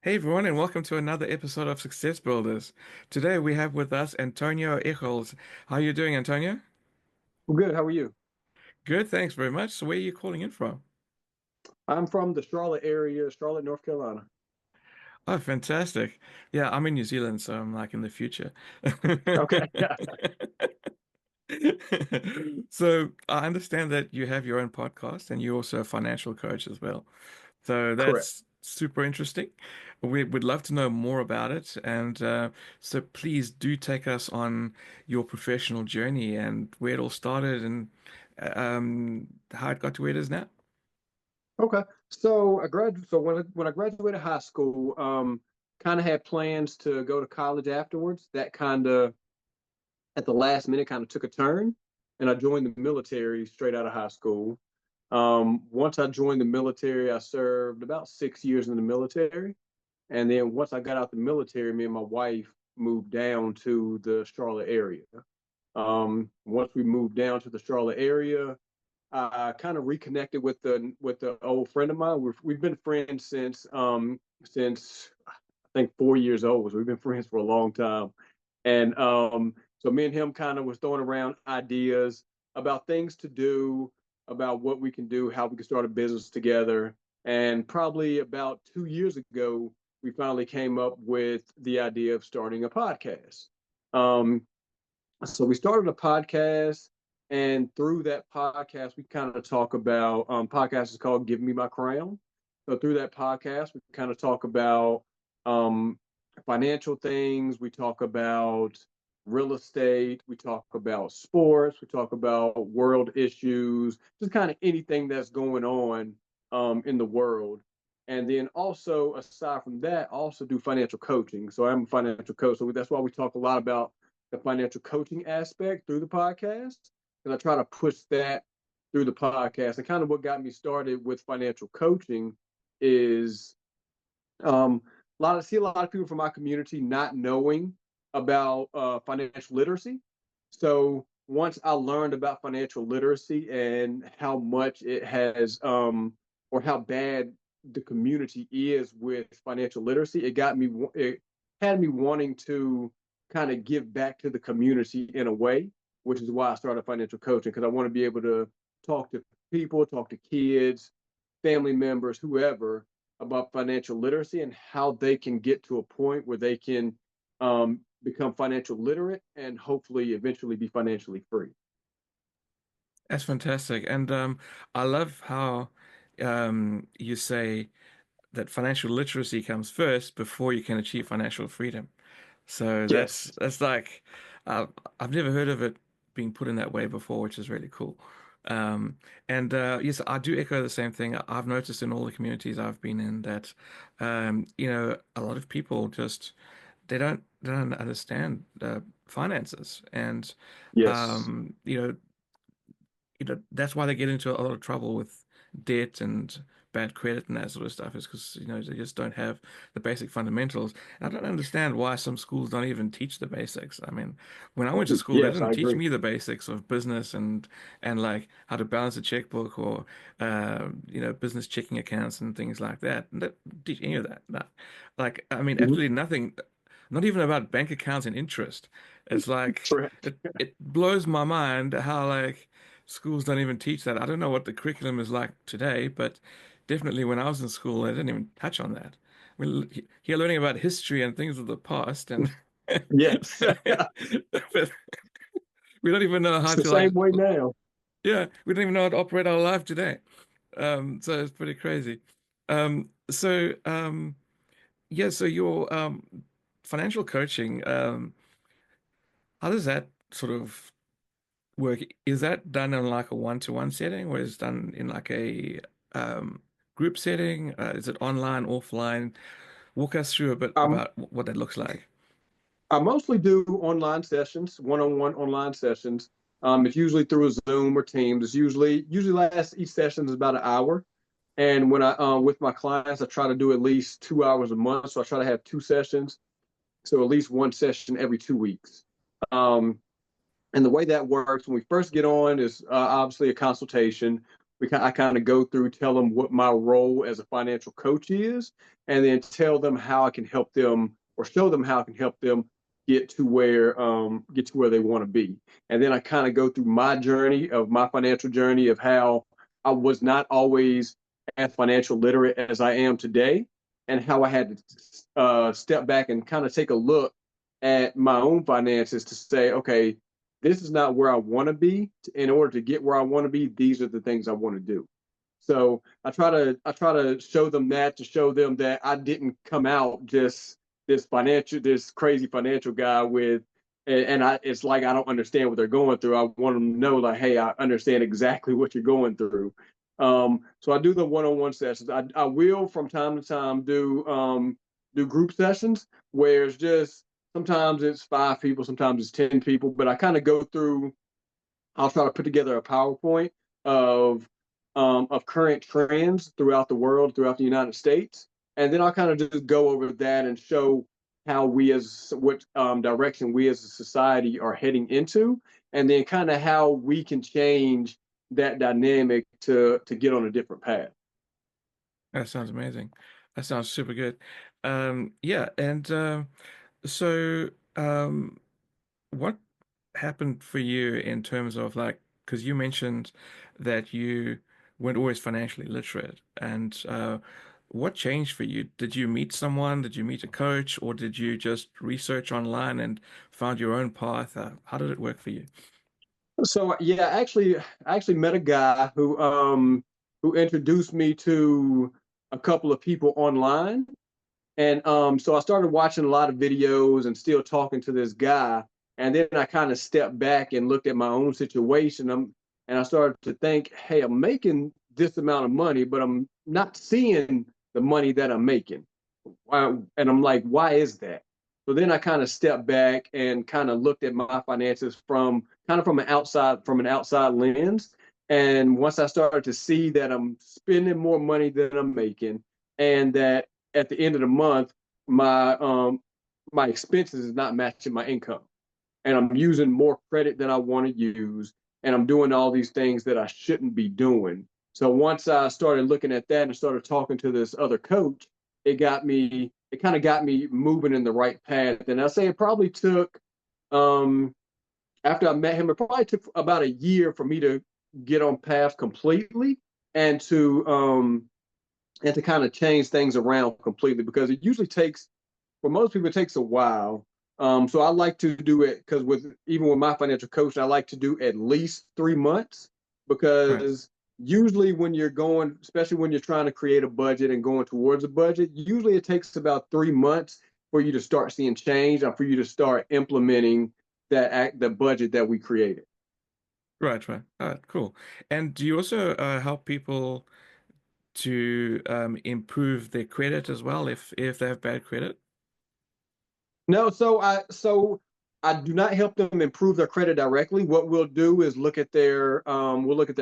Hey everyone, and welcome to another episode of Success Builders. Today we have with us Antonio Echols. How are you doing, Antonio? Well, good. How are you? Good, thanks very much. So where are you calling in from? I'm from the Charlotte area, Charlotte, North Carolina. Oh, fantastic. Yeah, I'm in New Zealand, so I'm like in the future. Okay. So I understand that you have your own podcast and you're also a financial coach as well. So Correct. that's super interesting. We would love to know more about it. And so please do take us on your professional journey and where it all started and how it got to where it is now. Okay. So I graduated. So when I graduated high school, kind of had plans to go to college afterwards. That kind of at the last minute kind of took a turn, and I joined the military straight out of high school. Once I joined the military, I served about 6 years in the military. And then once I got out the military, me and my wife moved down to the Charlotte area. Once we moved down to the Charlotte area, I kind of reconnected with the old friend of mine. We've been friends since I think 4 years old. So we've been friends for a long time, and so me and him kind of was throwing around ideas about things to do, about what we can do, how we can start a business together. And probably about 2 years ago, we finally came up with the idea of starting a podcast. Um, so we started a podcast, and through that podcast, we kind of talk about podcast is called "Give Me My Crown." So through that podcast, we kind of talk about um, financial things. We talk about real estate. We talk about sports. We talk about world issues. Just kind of anything that's going on in the world. And then also, aside from that, I also do financial coaching. So I'm a financial coach. So that's why we talk a lot about the financial coaching aspect through the podcast. And I try to push that through the podcast. And kind of what got me started with financial coaching is a lot of people from my community not knowing about financial literacy. So once I learned about financial literacy and how much it has or how bad the community is with financial literacy, it had me wanting to kind of give back to the community in a way, which is why I started financial coaching, because I want to be able to talk to people, talk to kids, family members, whoever, about financial literacy and how they can get to a point where they can become financial literate and hopefully eventually be financially free. That's fantastic. And I love how you say that financial literacy comes first before you can achieve financial freedom. So Yes. that's like uh, I've never heard of it being put in that way before, which is really cool. And yes, I do echo the same thing. I've noticed in all the communities I've been in that a lot of people just they don't understand finances, and Yes. um, you know that's why they get into a lot of trouble with debt and bad credit and that sort of stuff is because they just don't have the basic fundamentals. And I don't understand why some schools don't even teach the basics. I mean, when I went to school, they Yes, didn't I teach agree. me the basics of business and like how to balance a checkbook or business checking accounts and things like that. And they didn't teach any of that. No. Like, I mean, Mhm. absolutely nothing. Not even about bank accounts and interest. It's like Correct. it blows my mind how like schools don't even teach that. I don't know what the curriculum is like today, but definitely when I was in school, they didn't even touch on that. We're here learning about history and things of the past, and Yes. but we don't even know It's how the to like, same way now. we don't even know how to operate our life today. So it's pretty crazy. So yeah, so your financial coaching, how does that sort of work? Is that done in like a one-to-one setting, or is it done in like a group setting? Is it online, offline? Walk us through a bit Um, about what that looks like. I mostly do online sessions, one-on-one online sessions. It's usually through a Zoom or Teams. It's usually lasts each session is about an hour. And when I with my clients, I try to do at least 2 hours a month. So I try to have two sessions. So at least one session every 2 weeks. Um, and the way that works when we first get on is obviously a consultation. I kind of go through, tell them what my role as a financial coach is, and then tell them how I can help them or show them how I can help them get to where they want to be. And then I kind of go through my journey of my financial journey of how I was not always as financial literate as I am today, and how I had to step back and kind of take a look at my own finances to say, okay, this is not where I want to be. In order to get where I want to be, these are the things I want to do. So I try to show them that, to show them that I didn't come out just this crazy financial guy with, and it's like I don't understand what they're going through. I want them to know, like, hey, I understand exactly what you're going through. So I do the one-on-one sessions. I will from time to time do group sessions where it's just sometimes it's 5 people, sometimes it's 10 people, but I kind of go through. I'll try to put together a PowerPoint of of current trends throughout the world, throughout the United States, and then I'll kind of just go over that and show how we as what direction we as a society are heading into, and then kind of how we can change that dynamic to get on a different path. That sounds amazing. That sounds super good. Yeah, and so what happened for you in terms of like, because you mentioned that you weren't always financially literate, and what changed for you? Did you meet someone? Did you meet a coach, or did you just research online and found your own path? How did it work for you? So yeah, I actually met a guy who introduced me to a couple of people online. And so I started watching a lot of videos and still talking to this guy. And then I kind of stepped back and looked at my own situation. And I started to think, hey, I'm making this amount of money, but I'm not seeing the money that I'm making. And I'm like, why is that? So then I kind of stepped back and kind of looked at my finances from kind of from an outside lens. And once I started to see that I'm spending more money than I'm making, and that at the end of the month, my expenses is not matching my income, and I'm using more credit than I want to use, and I'm doing all these things that I shouldn't be doing. So once I started looking at that and started talking to this other coach, it kind of got me moving in the right path. And I say it probably took, um, after I met him, it probably took about a year for me to get on path completely and to kind of change things around completely, because it usually takes, for most people, it takes a while. So I like to do it because even with my financial coach, I like to do at least 3 months, Right. because usually when you're going, especially when you're trying to create a budget and going towards a budget, usually it takes about 3 months for you to start seeing change and for you to start implementing the budget that we created. Right, right. Cool. And do you also help people to improve their credit as well if they have bad credit? No, so I do not help them improve their credit directly. What we'll do is we'll look at their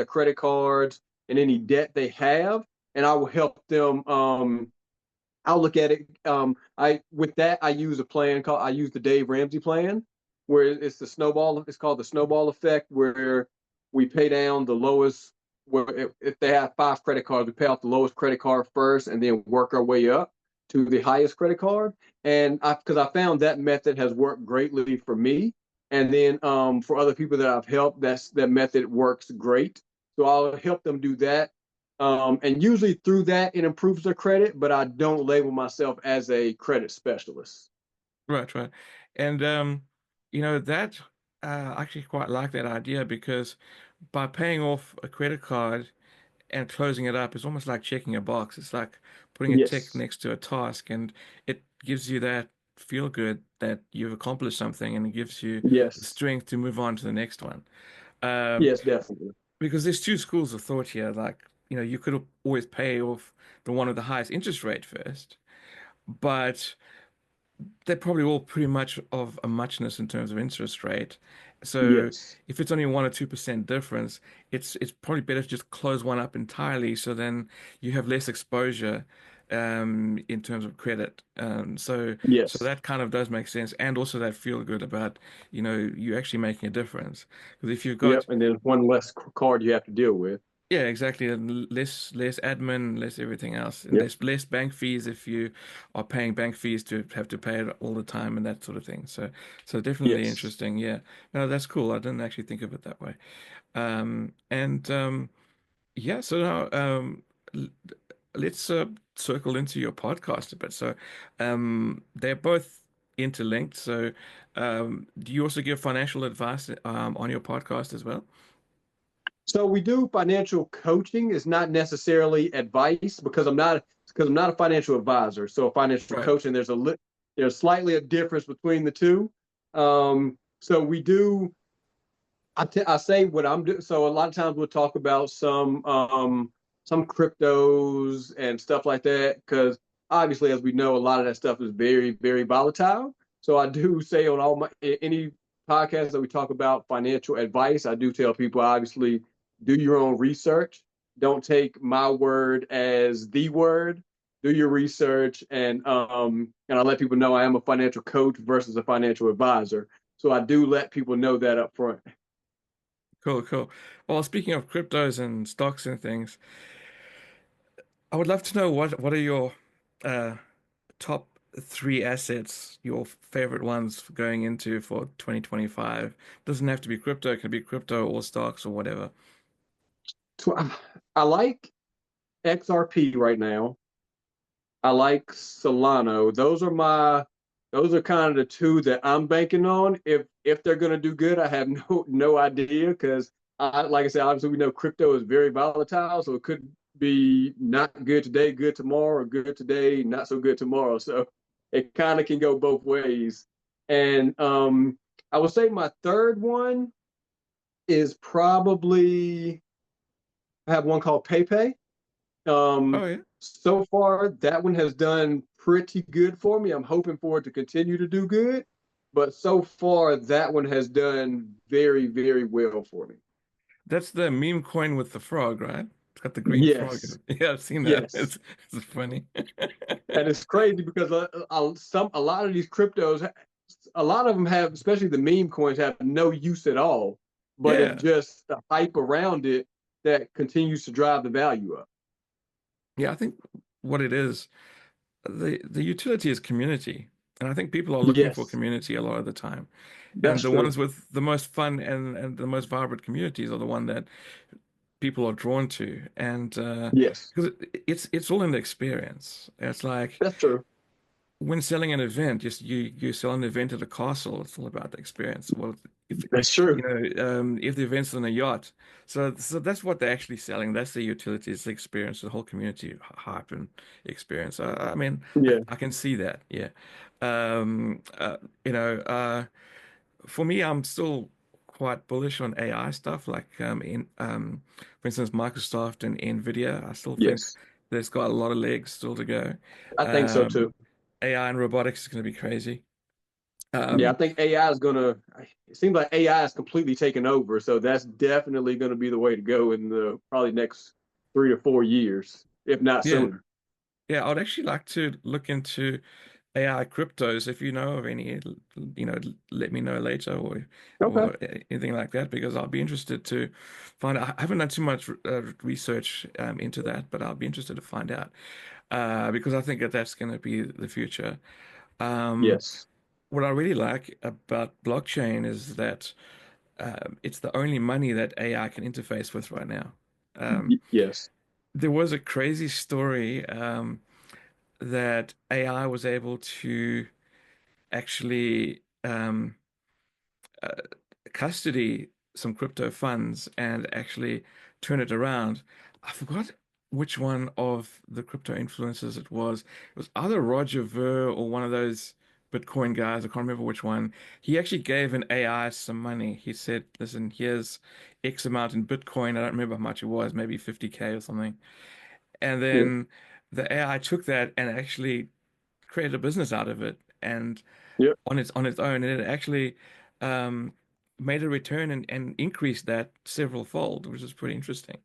credit cards and any debt they have, and I will help them. I'll look at it. I with that I use a plan called I use the Dave Ramsey plan, where it's the snowball. It's called the snowball effect, where we pay down the lowest. Where if they have 5 credit cards, we pay off the lowest credit card first, and then work our way up to the highest credit card. And because I found that method has worked greatly for me, and then for other people that I've helped, that method works great. So I'll help them do that, and usually through that, it improves their credit, but I don't label myself as a credit specialist. Right, right. And that I actually quite like that idea because by paying off a credit card and closing it up is almost like checking a box. It's like putting a tick Yes. next to a task, and it gives you that feel good that you've accomplished something, and it gives you the Yes. strength to move on to the next one. Um, Yes, definitely. because there's two schools of thought here. Like, you could always pay off the one with the highest interest rate first, but they're probably all pretty much of a muchness in terms of interest rate. So Yes. if it's only 1 or 2% difference, it's probably better to just close one up entirely. So then you have less exposure in terms of credit. So Yes. that kind of does make sense, and also that feel good about you actually making a difference. Because if you've Yep. got And then one less card you have to deal with. Yeah, exactly. And less admin, less everything else, and Yep. less bank fees if you are paying bank fees to have to pay it all the time and that sort of thing. So definitely Yes. interesting. Yeah. No, that's cool. I didn't actually think of it that way. And yeah, so now l- let's circle into your podcast a bit. So they're both interlinked. So do you also give financial advice on your podcast as well? So we do financial coaching. It's not necessarily advice because I'm not a financial advisor. So financial Right. coaching, there's slightly a difference between the two. So we do. I say what I'm doing. So a lot of times we'll talk about some cryptos and stuff like that because obviously, as we know, a lot of that stuff is very volatile. So I do say on all my any podcast that we talk about financial advice, I do tell people obviously do your own research. Don't take my word as the word. Do your research, and I let people know I am a financial coach versus a financial advisor. So I do let people know that up front. Cool, cool. Well, speaking of cryptos and stocks and things, I would love to know what are your uh, top three assets, your favorite ones for going into for 2025. Doesn't have to be crypto, it can be crypto or stocks or whatever. I like XRP right now. I like Solano. Those are kind of the two that I'm banking on. If they're gonna do good, I have no idea because like I said, obviously we know crypto is very volatile, so it could be not good today, good tomorrow, or good today, not so good tomorrow. So it kind of can go both ways. And I would say my third one is probably I have one called PayPay. Oh yeah. So far, that one has done pretty good for me. I'm hoping for it to continue to do good, but so far, that one has done very well for me. That's the meme coin with the frog, right? It's got the green frog in Yes, it. Yeah, I've seen that. yes, It's funny. and it's crazy because a lot of these cryptos, a lot of them have, especially the meme coins, have no use at all. But it's Yeah. just the hype around it that continues to drive the value up. Yeah, I think what it is, the utility is community. And I think people are looking for Yes, community a lot of the time. And that's the true. ones with the most fun and the most vibrant communities are the one that people are drawn to. And Yes, because it's all in the experience. It's like that's true. when selling an event, you sell an event at a castle. It's all about the experience. Well, if That's true. if the event's on a yacht, so that's what they're actually selling. That's the utility, it's the experience, the whole community hype and experience. I mean, Yeah. I can see that. Yeah, um, uh, you know, for me, I'm still quite bullish on AI stuff. Like for instance, Microsoft and Nvidia. I still think Yes. there's got a lot of legs still to go. I think so Um, too. AI and robotics is going to be crazy. Yeah, I Um, think AI is gonna. It seems like AI is completely taken over, so that's definitely going to be the way to go in the probably next 3 to 4 years, if not yeah, sooner. yeah. I'd actually like to look into AI cryptos. If you know of any, let me know later Okay. or anything like that because I'll be interested to find out. I haven't done too much research into that, but I'll be interested to find out because I think that that's going to be the future. Um, Yes. what I really like about blockchain is that it's the only money that AI can interface with right now. Yes. There was a crazy story that AI was able to actually uh, custody some crypto funds and actually turn it around. I forgot which one of the crypto influencers it was. It was either Roger Ver or one of those Bitcoin guys. I can't remember which one. He actually gave an AI some money. He said, "Listen, here's X amount in Bitcoin. I don't remember how much it was, maybe 50K or something." And Yeah. then the AI took that and actually created a business out of it and Yep. on its own, and it actually um, made a return and increased that several fold, which is pretty interesting.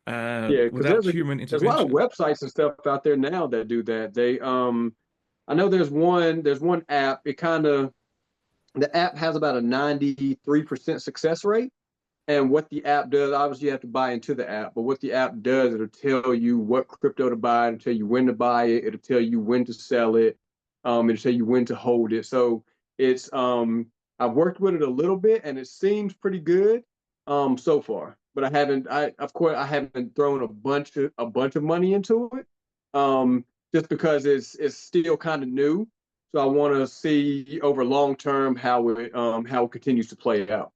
Yeah. Because Without human there's a lot of intervention. websites and stuff out there now that do that. I know there's one app. The app has about a 93% success rate. And what the app does, obviously you have to buy into the app, but what the app does, it'll tell you what crypto to buy, it'll tell you when to buy it, it'll tell you when to sell it, it'll tell you when to hold it. So it's I've worked with it a little bit and it seems pretty good so far. But I of course I haven't thrown a bunch of money into it. Just because it's still kind of new. So I want to see over long term how it continues to play out.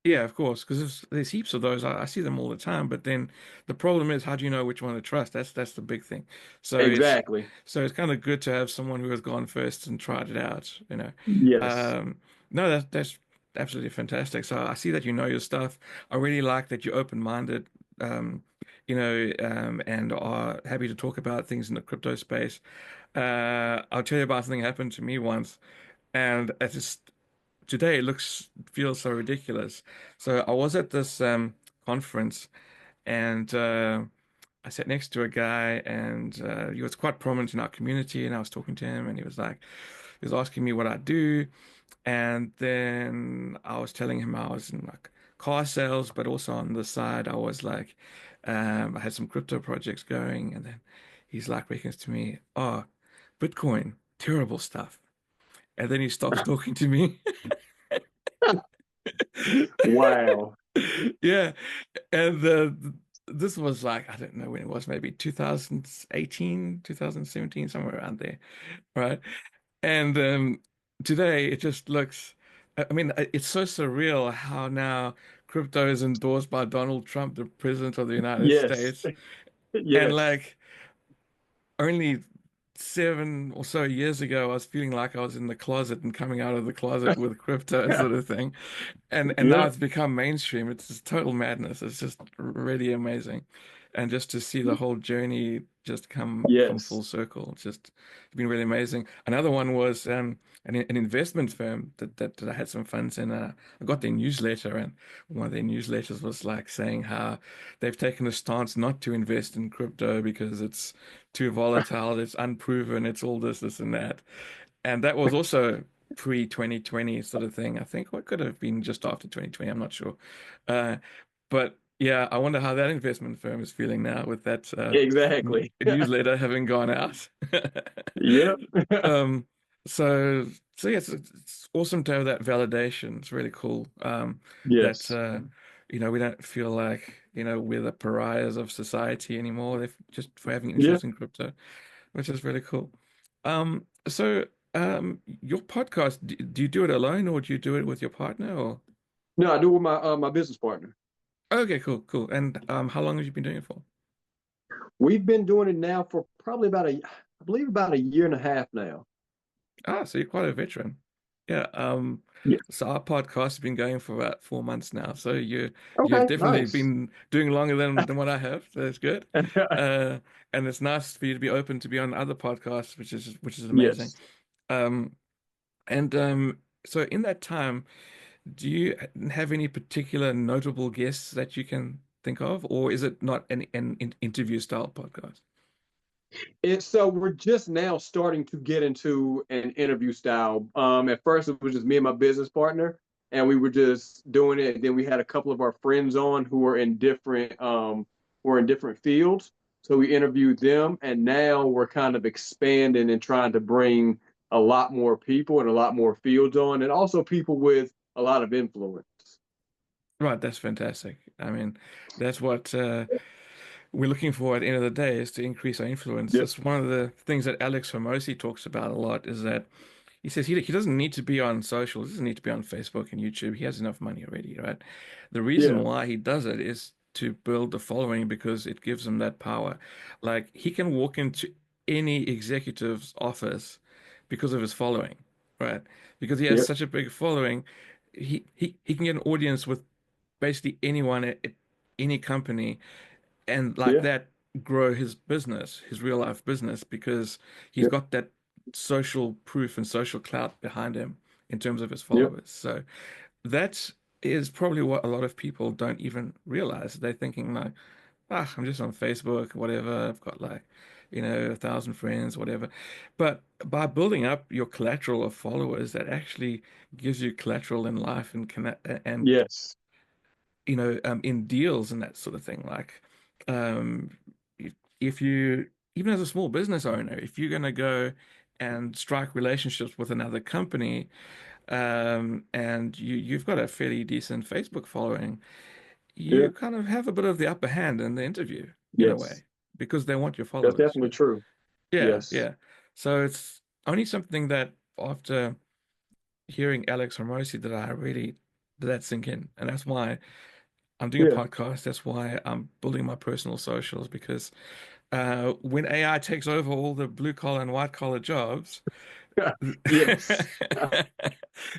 Yeah, of course, because there's heaps of those. I see them all the time, but then the problem is, how do you know which one to trust? That's the big thing. So it's Exactly. so it's kind of good to have someone who has gone first and tried it out, you know. Yes. No, that's absolutely fantastic. So I see that you know your stuff. I really like that you're open-minded, and are happy to talk about things in the crypto space. I'll tell you about something that happened to me once, and it just today it feels so ridiculous. So I was at this conference, and I sat next to a guy, and he was quite prominent in our community, and I was talking to him, and he was asking me what I do, and then I was telling him I was in like car sales, but also on the side I was like, I had some crypto projects going, and then he's like reckons to me, "Oh, Bitcoin, terrible stuff," and then he stops talking to me. Wow. Yeah, and this was like, I don't know when it was, maybe 2018, 2017, somewhere around there, right? And today it just looks, I mean, it's so surreal how now crypto is endorsed by Donald Trump, the president of the United Yes. States, and Yes. like only 7 or so years ago, I was feeling like I was in the closet and coming out of the closet with crypto sort of thing. And now Yeah. it's become mainstream. It's just total madness. It's just really amazing. And just to see the whole journey just come Yes. full circle, it's been really amazing. Another one was an investment firm that I had some funds in. I got their newsletter, and one of their newsletters was like saying how they've taken a stance not to invest in crypto because it's too volatile, it's unproven, it's all this and that. And that was also pre-2020 sort of thing. I think what could have been just after 2020, I'm not sure. Uh, but yeah, I wonder how that investment firm is feeling now with that Exactly. newsletter having gone out. Yep. Um, so so yes, it's awesome to have that validation. It's really cool. That Yes. we don't feel like, we're the pariahs of society anymore. If, just for having Yeah. interest in crypto, which is really cool. Your podcast, do you do it alone or do you do it with your partner or? No, I do with my business partner. Okay, cool, cool. And how long have you been doing it for? We've been doing it now for probably I believe about a year and a half now. Ah, so you're quite a veteran. Yeah. Yeah. So our podcast has been going for about 4 months now. So you've Okay. definitely Nice. been doing longer than what I have. So that's good. Uh, and it's nice for you to be open to be on other podcasts, which is amazing. Yes. Um, and so in that time, do you have any particular notable guests that you can think of, or is it not an interview style podcast? And so we're just now starting to get into an interview style. At first it was just me and my business partner, and we were just doing it. And then we had a couple of our friends on who are in different fields. So we interviewed them, and now we're kind of expanding and trying to bring a lot more people and a lot more fields on, and also people with a lot of influence. Right, that's fantastic. I mean, that's what we're looking for at the end of the day is to increase our influence. Yep. That's one of the things that Alex Hormozi talks about a lot is that he says he doesn't need to be on social, he doesn't need to be on Facebook and YouTube. He has enough money already, right? The reason Yeah. why he does it is to build the following because it gives him that power. Like he can walk into any executive's office because of his following, right? Because he has Yep. such a big following, he can get an audience with basically anyone at any company and like Yeah. that grow his business, his real life business, because he's Yep. got that social proof and social clout behind him in terms of his Yep. followers. So that is probably what a lot of people don't even realize. They're thinking like, ah, I'm just on Facebook, whatever. I've got like, 1,000 friends, whatever. But by building up your collateral of followers, that actually gives you collateral in life and can and Yes. in deals and that sort of thing. Like, um, if you, even as a small business owner, if you're going to go and strike relationships with another company, and you've got a fairly decent Facebook following, Yeah. you kind of have a bit of the upper hand in the interview in a Yes. way because they want your That's followers. definitely true. Yeah, Yes. yeah. So it's only something that after hearing Alex Hormozy that I really let that sink in, and that's why I'm doing a Yeah. podcast. That's why I'm building my personal socials because when AI takes over all the blue collar and white collar jobs, Yes.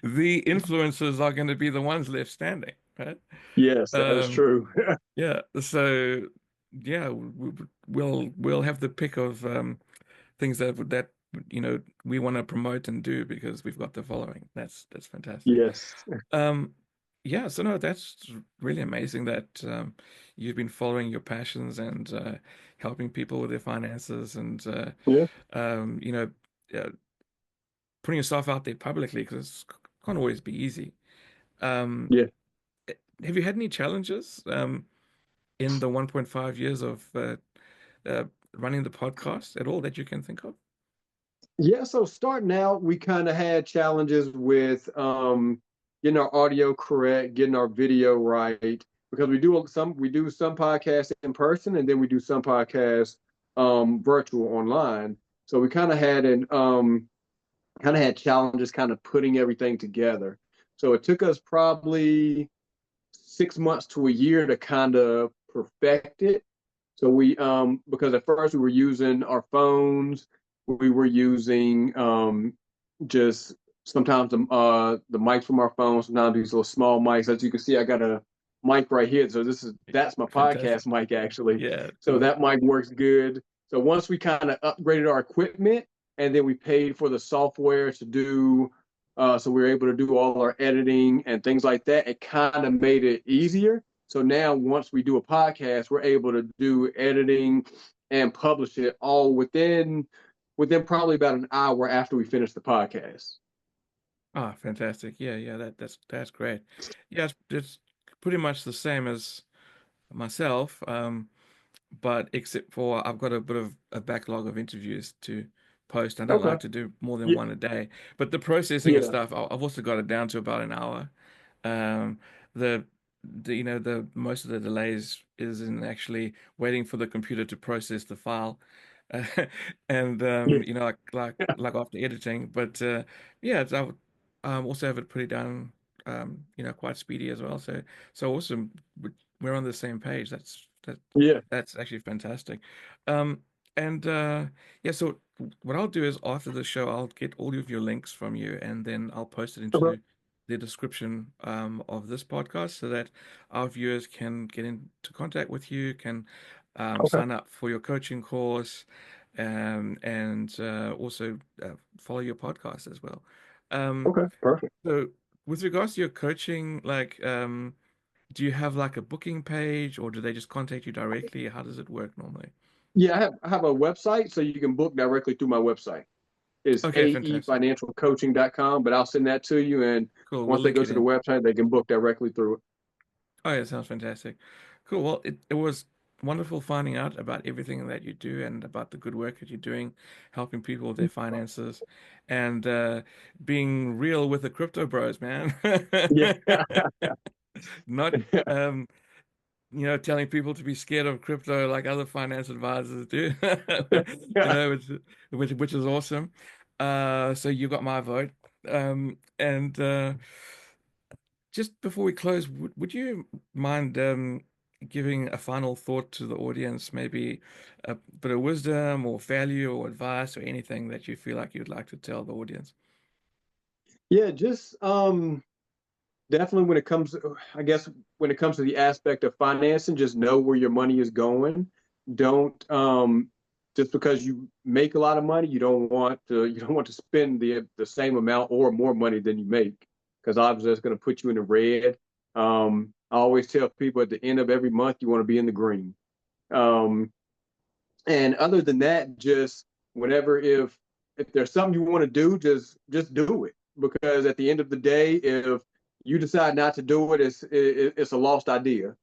the influencers are going to be the ones left standing, right? Yes, that is Um, true. yeah. So yeah, we'll have the pick of things that we want to promote and do because we've got the following. That's fantastic. Yes. Um, yeah, so no, that's really amazing that you've been following your passions and helping people with their finances and Yeah. um, you know, uh, putting yourself out there publicly because it can't always be easy. Um, Yeah. have you had any challenges in the 1.5 years of uh, running the podcast at all that you can think of? Yeah, so starting out, we kind of had challenges with getting our audio correct, getting our video right, because we do some podcasts in person, and then we do some podcasts virtual online. So we kind of had challenges kind of putting everything together. So it took us probably 6 months to a year to kind of perfect it. So because at first we were using our phones, we were using just sometimes the mics from our phones, sometimes these little small mics. As you can see, I got a mic right here. So that's my Fantastic. podcast mic actually. Yeah, So cool. that mic works good. So once we kind of upgraded our equipment and then we paid for the software to do so we were able to do all our editing and things like that, it kind of made it easier. So now once we do a podcast, we're able to do editing and publish it all within probably about an hour after we finish the podcast. Ah, fantastic. Yeah, yeah, that's great. Yeah, it's pretty much the same as myself. But except for I've got a bit of a backlog of interviews to post. I don't Okay. like to do more than Yeah. one a day, but the processing and Yeah. stuff, I've also got it down to about an hour. Um, the, the most of the delays is in actually waiting for the computer to process the file, uh, and Yeah. like after editing. But yeah, I would also have it pretty down, quite speedy as well. So awesome. We're on the same page. Yeah. That's actually fantastic. Um, and yeah, so what I'll do is after the show, I'll get all of your links from you, and then I'll post it Okay. into the description of this podcast so that our viewers can get into contact with you, can Okay. sign up for your coaching course, and also follow your podcast as well. Um, Okay. Perfect. so with regards to your coaching, like, do you have like a booking page or do they just contact you directly? How does it work normally? Yeah, I have a website so you can book directly through my website. It's Okay, fantastic. aefinancialcoaching.com, but I'll send that to you. And Cool. We'll once they link go it to the in. website, they can book directly through it. Oh, yeah, sounds fantastic. Cool. Well, it was wonderful finding out about everything that you do and about the good work that you're doing, helping people with their finances and being real with the crypto bros, man. Yeah. Not telling people to be scared of crypto like other finance advisors do. Which is awesome. So you got my vote. And just before we close, would you mind giving a final thought to the audience, maybe a bit of wisdom or value or advice or anything that you feel like you'd like to tell the audience? Yeah, just definitely I guess when it comes to the aspect of financing, just know where your money is going. Don't just because you make a lot of money, you don't want to spend the same amount or more money than you make, because obviously that's going to put you in the red. I always tell people at the end of every month you want to be in the green. Um, and other than that, just whenever if there's something you want to do, just do it, because at the end of the day, if you decide not to do it, it's a lost idea.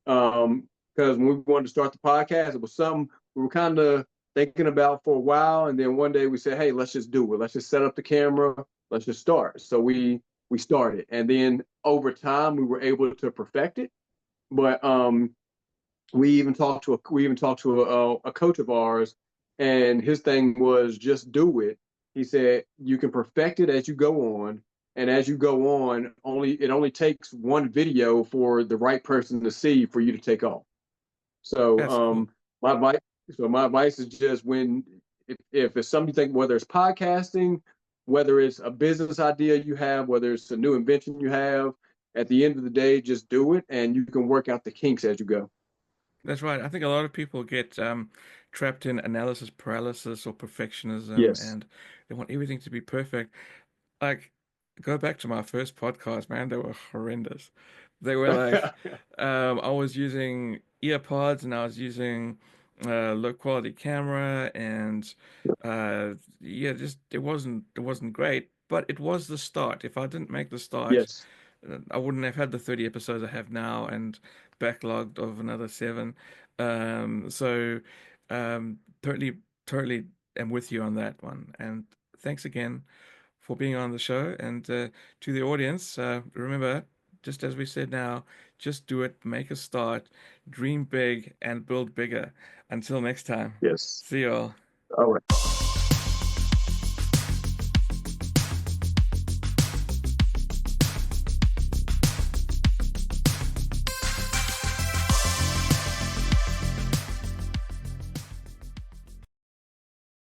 Because when we wanted to start the podcast, it was something we were kind of thinking about for a while, and then one day we said, "Hey, let's just do it. Let's just set up the camera. Let's just start." So we started, and then over time we were able to perfect it. But we even talked to a coach of ours, and his thing was just do it. He said you can perfect it as you go on, and as you go on, only takes one video for the right person to see for you to take off. So That's cool. my advice my advice is just when if it's something you think, whether it's podcasting, whether it's a business idea you have, whether it's a new invention you have, at the end of the day, just do it, and you can work out the kinks as you go. That's right. I think a lot of people get trapped in analysis paralysis or perfectionism, Yes. and they want everything to be perfect. Like, go back to my first podcast, man, they were horrendous. They were like, I was using earpods and I was using low quality camera, and yeah, just it wasn't great, but it was the start. If I didn't make the start, Yes. I wouldn't have had the 30 episodes I have now and backlogged of another seven. So totally, totally am with you on that one. And thanks again for being on the show. And to the audience, remember, just as we said now, just do it, make a start, dream big, and build bigger. Until next time, Yes. see you all. All right.